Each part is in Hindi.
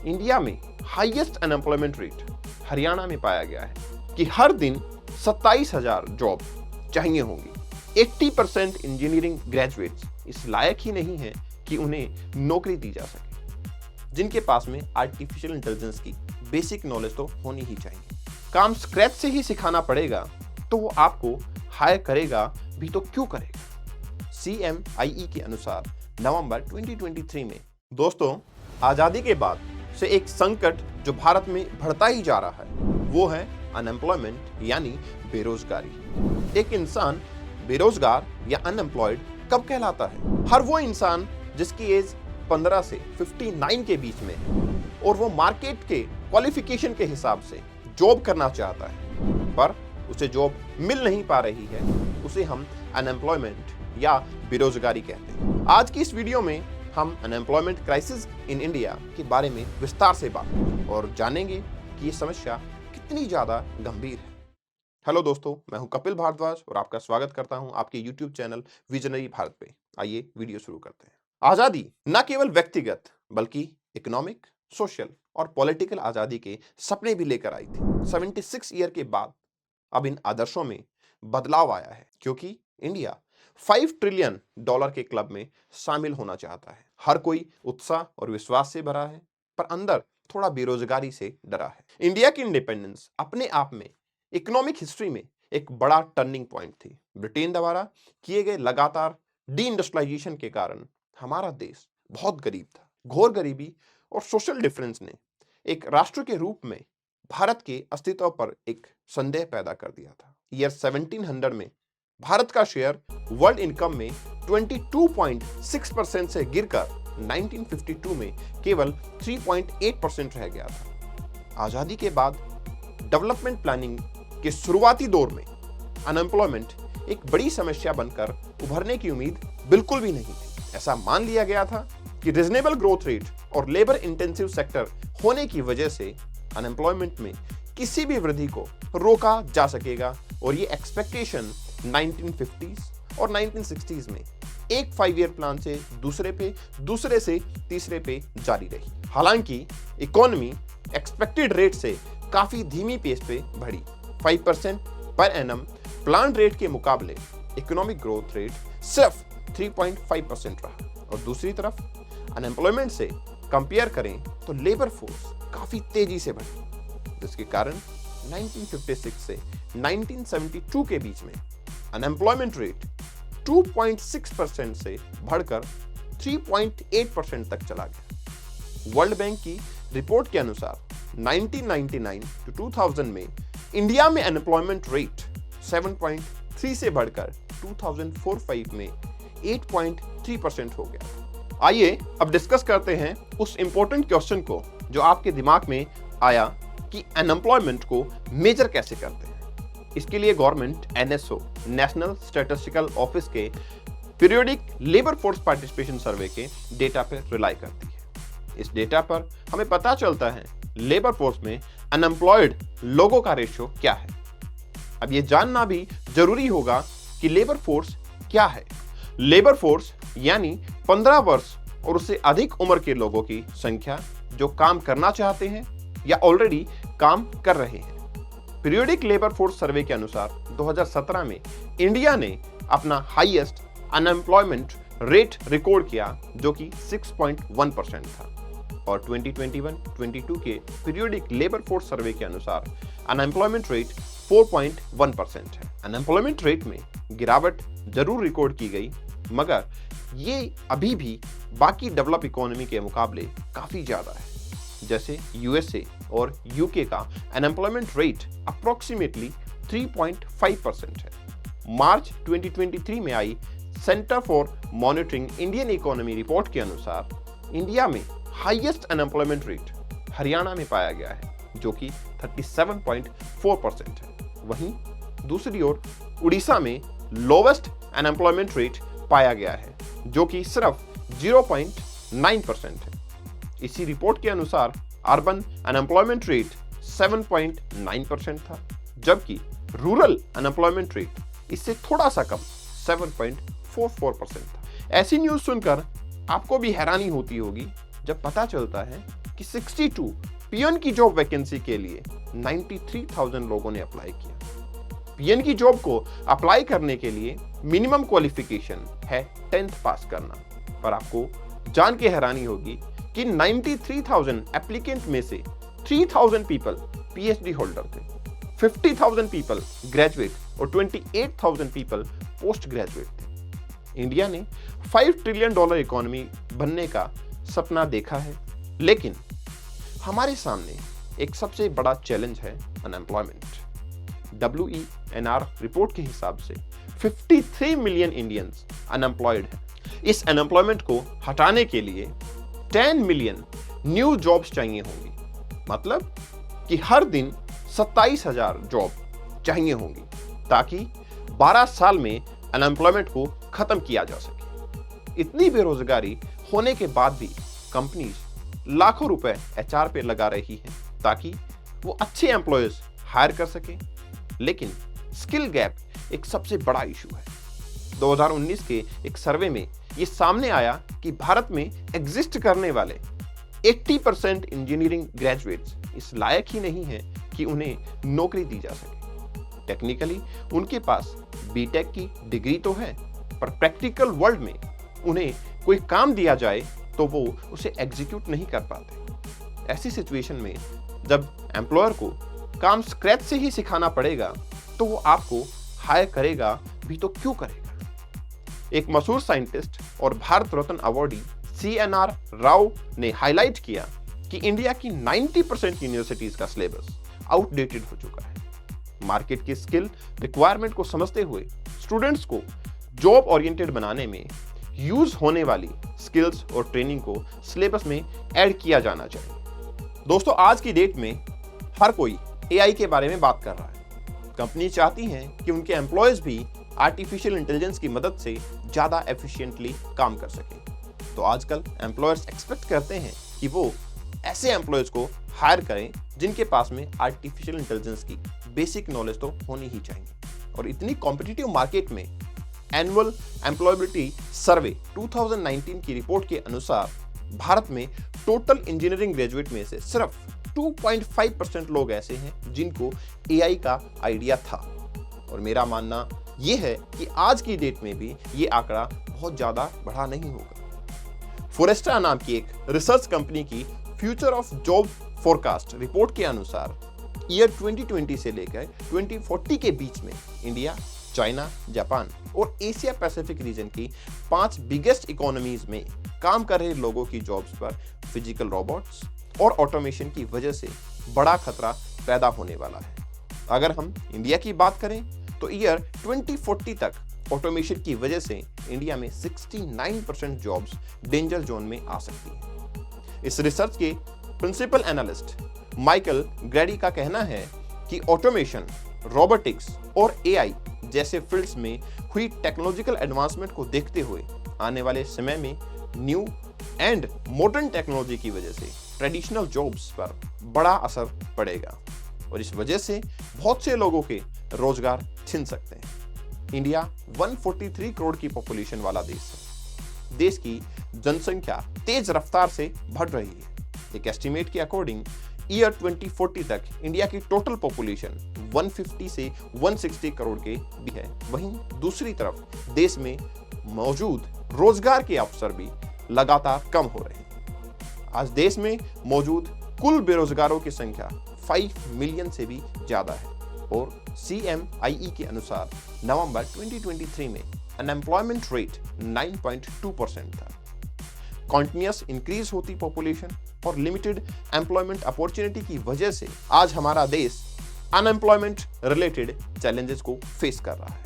इंडिया में हाईएस्ट अनएम्प्लॉयमेंट रेट हरियाणा में पाया गया है कि हर दिन 27,000 जॉब चाहिए होंगी। 80% इंजीनियरिंग ग्रेजुएट्स इस लायक ही नहीं है कि उन्हें नौकरी दी जा सके, जिनके पास में आर्टिफिशियल इंटेलिजेंस की बेसिक नॉलेज तो होनी ही चाहिए। काम स्क्रैच से ही सिखाना पड़ेगा तो वो आपको हायर करेगा भी तो क्यों करेगा। CMIE के अनुसार नवंबर 2023 में दोस्तों आजादी के बाद से एक संकट जो भारत में बढ़ता ही जा रहा है वो है अनएम्प्लॉयमेंट यानी बेरोजगारी। एक इंसान बेरोजगार या अनएम्प्लॉयड कब कहलाता है? हर वो इंसान जिसकी एज 15 से 59 के बीच में है और वो मार्केट के क्वालिफिकेशन के हिसाब से जॉब करना चाहता है पर उसे जॉब मिल नहीं पा रही है, उसे हम अनएम्प्लॉयमेंट या बेरोजगारी कहते हैं। आज की इस वीडियो में हम अनएम्प्लॉयमेंट क्राइसिस इन इंडिया के बारे में विस्तार से बात करेंगे और जानेंगे कि ये समस्या कितनी ज्यादा गंभीर है। हेलो दोस्तों, मैं हूं कपिल भारद्वाज और आपका स्वागत करता हूं आपके YouTube चैनल विजनरी भारत पे। आइए वीडियो शुरू करते हैं। आजादी न केवल व्यक्तिगत बल्कि इकोनॉमिक, सोशल और पॉलिटिकल आजादी के सपने भी लेकर आई थी। 76 ईयर के बाद अब इन आदर्शों में बदलाव आया है क्योंकि इंडिया $5 ट्रिलियन के क्लब में शामिल होना चाहता है। हर कोई उत्साह और विश्वास से भरा है पर अंदर थोड़ा बेरोजगारी से डरा है। इंडिया की इंडिपेंडेंस अपने आप में इकोनॉमिक हिस्ट्री में एक बड़ा टर्निंग पॉइंट थी। ब्रिटेन द्वारा किए गए लगातार डी इंडस्ट्रियलाइजेशन के कारण हमारा देश बहुत गरीब था। घोर गरीबी और सोशल डिफरेंस ने एक राष्ट्र के रूप में भारत के अस्तित्व पर एक संदेह पैदा कर दिया था। ईयर 1700 में भारत का शेयर वर्ल्ड इनकम में 22.6% से गिरकर 1952 में केवल 3.8% रह गया था। आजादी के बाद डेवलपमेंट प्लानिंग के शुरुआती दौर में अनएम्प्लॉयमेंट एक बड़ी समस्या बनकर उभरने की उम्मीद बिल्कुल भी नहीं थी। ऐसा मान लिया गया था कि रीजनेबल ग्रोथ रेट और लेबर इंटेंसिव सेक्टर होने की वजह से अनएम्प्लॉयमेंट में किसी भी वृद्धि को रोका जा सकेगा और ये एक्सपेक्टेशन 1950s और 1960s में एक 5 ईयर प्लान से दूसरे से तीसरे पे जारी रही। हालांकि इकोनॉमी एक्सपेक्टेड रेट से काफी धीमी पेस पे बढ़ी। 5% पर एनम प्लान रेट के मुकाबले इकोनॉमिक ग्रोथ रेट सिर्फ 3.5% रहा और दूसरी तरफ अनएम्प्लॉयमेंट से कंपेयर करें तो लेबर फोर्स काफी तेजी से बढ़ी, जिसके कारण 1956 से 1972 के बीच में अनएम्प्लॉयमेंट रेट 2.6% से बढ़कर 3.8% तक चला गया। वर्ल्ड बैंक की रिपोर्ट के अनुसार 1999 to 2000 में इंडिया में अनएम्प्लॉयमेंट रेट 7.3 से बढ़कर 2004-05 में 8.3% हो गया। आइए अब डिस्कस करते हैं उस इंपॉर्टेंट क्वेश्चन को जो आपके दिमाग में आया कि अनएम्प्लॉयमेंट को मेजर कैसे करते हैं। इसके लिए government NSO national statistical office के पीरियोडिक लेबर फोर्स पार्टिसिपेशन सर्वे के डेटा पर रिलाई करती है। इस डेटा पर हमें पता चलता है लेबर फोर्स में अनएम्प्लॉयड लोगों का रेशियो क्या है। अब ये जानना भी जरूरी होगा कि लेबर फोर्स क्या है। लेबर फोर्स यानी 15 वर्ष और उससे अधिक उम्र के लोगों की संख्या जो काम करना चाहते हैं या ऑलरेडी काम कर रहे हैं। पीरियोडिक लेबर फोर्स सर्वे के अनुसार 2017 में इंडिया ने अपना हाईएस्ट अनएम्प्लॉयमेंट रेट रिकॉर्ड किया जो कि 6.1% था और 2021-22 के पीरियोडिक लेबर फोर्स सर्वे के अनुसार अनएम्प्लॉयमेंट रेट 4.1% है। अनएम्प्लॉयमेंट रेट में गिरावट जरूर रिकॉर्ड की गई मगर ये अभी भी बाकी डेवलप इकोनॉमी के मुकाबले काफी ज्यादा है। जैसे USA और UK का अनएम्प्लॉयमेंट रेट अप्रोक्सीमेटली 3.5% है। मार्च 2023 में आई centre for monitoring Indian economy report के अनुसार इंडिया में हाईएस्ट अनएम्प्लॉयमेंट रेट हरियाणा में पाया गया है जो कि 37.4% है। वहीं दूसरी ओर उड़ीसा में लोवेस्ट अनएम्प्लॉयमेंट रेट पाया गया है जो कि सिर्फ 0.9% है। इसी रिपोर्ट के अनुसार अर्बन अनएम्प्लॉयमेंट रेट 7.9% था जबकि रूरल अनएम्प्लॉयमेंट रेट इससे थोड़ा सा कम 7.44% था। ऐसी न्यूज सुनकर आपको भी हैरानी होती होगी जब पता चलता है कि 62 पीएन की जॉब वैकेंसी के लिए 93,000 लोगों ने अप्लाई किया। पीएन की जॉब को अप्लाई करने के लिए मिनिमम क्वालिफिकेशन है 10th पास करना। पर आपको जान के हैरानी होगी कि 93,000 एप्लीकेंट में से 3,000 पीपल पीएचडी होल्डर थे, 50,000 पीपल ग्रेजुएट और 28,000 पीपल पोस्ट ग्रेजुएट थे। इंडिया ने $5 ट्रिलियन इकोनॉमी बनने का सपना देखा है, लेकिन हमारे सामने एक सबसे बड़ा चैलेंज है अनएम्प्लॉयमेंट। WENR रिपोर्ट के हिसाब से 53 मिलियन इंडियंस अनएम्प्लॉयड हैं। इस अनएम्प्लॉयमेंट को हटाने के लिए 10 मिलियन न्यू जॉब्स चाहिए होंगी, मतलब कि हर दिन 27,000 जॉब चाहिए होंगी ताकि 12 साल में अनएम्प्लॉयमेंट को खत्म किया जा सके। इतनी बेरोजगारी होने के बाद भी कंपनीज लाखों रुपए HR पे लगा रही हैं ताकि वो अच्छे एम्प्लॉयज हायर कर सके, लेकिन स्किल गैप एक सबसे बड़ा इशू है। 2019 के एक सर्वे में ये सामने आया कि भारत में एग्जिस्ट करने वाले 80% इंजीनियरिंग ग्रेजुएट्स इस लायक ही नहीं है कि उन्हें नौकरी दी जा सके। टेक्निकली उनके पास बीटेक की डिग्री तो है, पर प्रैक्टिकल वर्ल्ड में उन्हें कोई काम दिया जाए तो वो उसे एग्जीक्यूट नहीं कर पाते। ऐसी सिचुएशन में जब एम्प्लॉयर को काम स्क्रैच से ही सिखाना पड़ेगा तो वो आपको हायर करेगा भी तो क्यों करेगा। एक मशहूर साइंटिस्ट और भारत रत्न अवार्डी CNR राव ने हाईलाइट किया कि इंडिया की 90% यूनिवर्सिटीज का सिलेबस आउटडेटेड हो चुका है। मार्केट की स्किल रिक्वायरमेंट को समझते हुए स्टूडेंट्स को जॉब ओरिएंटेड बनाने में यूज होने वाली स्किल्स और ट्रेनिंग को सिलेबस में ऐड किया जाना चाहिए। दोस्तों, आज की डेट में हर कोई AI के बारे में बात कर रहा है। कंपनी चाहती हैं कि उनके एम्प्लॉयज भी आर्टिफिशियल इंटेलिजेंस की मदद से ज्यादा एफिशिएंटली काम कर सकें। तो आजकल एम्प्लॉयर्स एक्सपेक्ट करते हैं कि वो ऐसे एम्प्लॉयज को हायर करें जिनके पास में आर्टिफिशियल इंटेलिजेंस की बेसिक नॉलेज तो होनी ही चाहिए। और इतनी कॉम्पिटिटिव मार्केट में एनुअल एम्प्लॉयबिलिटी सर्वे 2019 की रिपोर्ट के अनुसार भारत में टोटल इंजीनियरिंग ग्रेजुएट में से सिर्फ 2.5% लोग ऐसे हैं जिनको AI का आइडिया था। और मेरा मानना यह है कि आज की डेट में भी ये आंकड़ा बहुत ज्यादा बढ़ा नहीं होगा। फोरेस्ट्रा नाम की एक रिसर्च कंपनी की future of job forecast report के अनुसार ईयर 2020 से लेकर 2040 के बीच में इंडिया, चाइना, जापान और एशिया पैसिफिक रीजन की 5 बिगेस्ट इकोनॉमीज में काम कर रहे लोगों की जॉब्स पर फिजिकल रोबोट्स और ऑटोमेशन की वजह से बड़ा खतरा पैदा होने वाला है। अगर हम इंडिया की बात करें तो ईयर 2040 तक ऑटोमेशन की वजह से इंडिया में 69% जॉब्स डेंजर जोन में आ सकती हैं। इस रिसर्च के प्रिंसिपल एनालिस्ट माइकल ग्रैडी का कहना है कि ऑटोमेशन, रोबोटिक्स और AI जैसे फील्ड्स में हुई टेक्नोलॉजिकल एडवांसमेंट को देखते हुए आने वाले समय में न्यू एंड मॉडर्न टेक्नोलॉजी की वजह से ट्रेडिशनल जॉब्स पर बड़ा असर पड़ेगा और इस वजह से बहुत से लोगों के रोजगार छिन सकते हैं। इंडिया 143 करोड़ की पॉपुलेशन वाला देश है। देश की जनसंख्या तेज रफ्तार से बढ़ रही है। एक एस्टीमेट के अकॉर्डिंग ईयर 2040 तक इंडिया की टोटल पॉपुलेशन 150 से 160 करोड़ के भी है। वहीं दूसरी तरफ देश में मौजूद रोजगार के अवसर भी लगातार कम हो रहे हैं। आज देश में मौजूद कुल बेरोजगारों की संख्या 5 मिलियन से भी ज्यादा है और CMIE के अनुसार नवंबर 2023 में अनएम्प्लॉयमेंट रेट 9.2% था। कॉन्टिन्यूअस इंक्रीज होती पॉपुलेशन और लिमिटेड एम्प्लॉयमेंट अपॉर्चुनिटी की वजह से आज हमारा देश अनएम्प्लॉयमेंट रिलेटेड चैलेंजेस को फेस कर रहा है।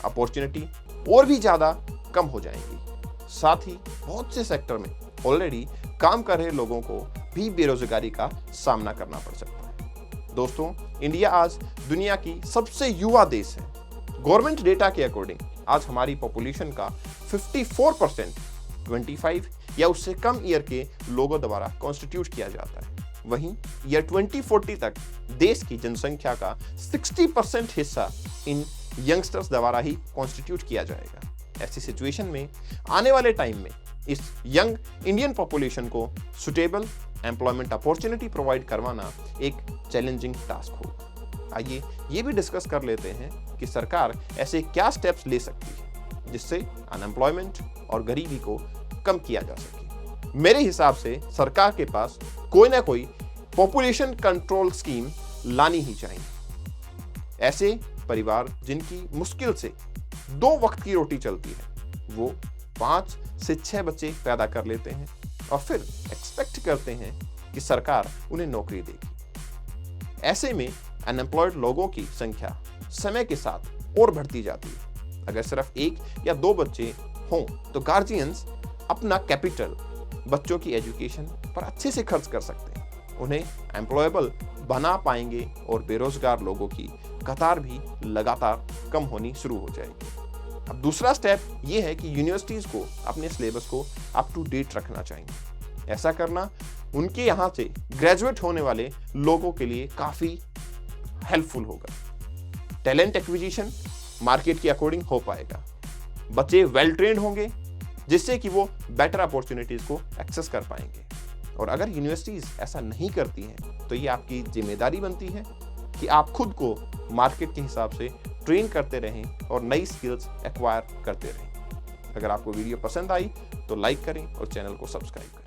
अपॉर्चुनिटी और भी ज्यादा कम हो जाएंगी। साथ ही बहुत से सेक्टर में ऑलरेडी काम कर रहे लोगों को भी बेरोजगारी का सामना करना पड़ सकता है। दोस्तों, इंडिया आज दुनिया की सबसे युवा देश है। गवर्नमेंट डेटा के अकॉर्डिंग आज हमारी पॉपुलेशन का 54% 25 या उससे कम ईयर के लोगों द्वारा कॉन्स्टिट्यूट किया जाता है। वहीं ईयर 2040 तक देश की जनसंख्या का 60% हिस्सा इन यंगस्टर्स द्वारा ही कॉन्स्टिट्यूट किया जाएगा। ऐसी सिचुएशन में आने वाले टाइम में इस यंग इंडियन पॉपुलेशन को सुटेबल एम्प्लॉयमेंट अपॉर्चुनिटी प्रोवाइड करवाना एक चैलेंजिंग टास्क होगा। आइए ये भी डिस्कस कर लेते हैं कि सरकार ऐसे क्या स्टेप्स ले सकती है जिससे अनएम्प्लॉयमेंट और गरीबी को कम किया जा सके। मेरे हिसाब से सरकार के पास कोई ना कोई पॉपुलेशन कंट्रोल स्कीम लानी ही चाहिए। ऐसे परिवार जिनकी मुश्किल से 2 वक्त की रोटी चलती है, वो 5 से 6 बच्चे पैदा कर लेते हैं और फिर एक्सपेक्ट करते हैं कि सरकार उन्हें नौकरी देगी। ऐसे में अनएम्प्लॉयड लोगों की संख्या समय के साथ और बढ़ती जाती है। अगर सिर्फ 1 या 2 बच्चे हों तो गार्जियंस अपना कैपिटल बच्चों की एजुकेशन पर अच्छे से खर्च कर सकते हैं, उन्हें एम्प्लॉयबल बना पाएंगे और बेरोजगार लोगों की कतार भी लगातार कम होनी शुरू हो जाएगी। अब दूसरा स्टेप यह है कि यूनिवर्सिटीज को अपने सिलेबस को अप टू डेट रखना चाहिए। ऐसा करना उनके यहाँ से ग्रेजुएट होने वाले लोगों के लिए काफी हेल्पफुल होगा। टैलेंट एक्विजिशन मार्केट के अकॉर्डिंग हो पाएगा, बच्चे वेल ट्रेन्ड होंगे जिससे कि वो बेटर अपॉर्चुनिटीज को एक्सेस कर पाएंगे। और अगर यूनिवर्सिटीज ऐसा नहीं करती हैं तो ये आपकी जिम्मेदारी बनती है कि आप खुद को मार्केट के हिसाब से ट्रेन करते रहें और नई स्किल्स एक्वायर करते रहें। अगर आपको वीडियो पसंद आई तो लाइक करें और चैनल को सब्सक्राइब करें।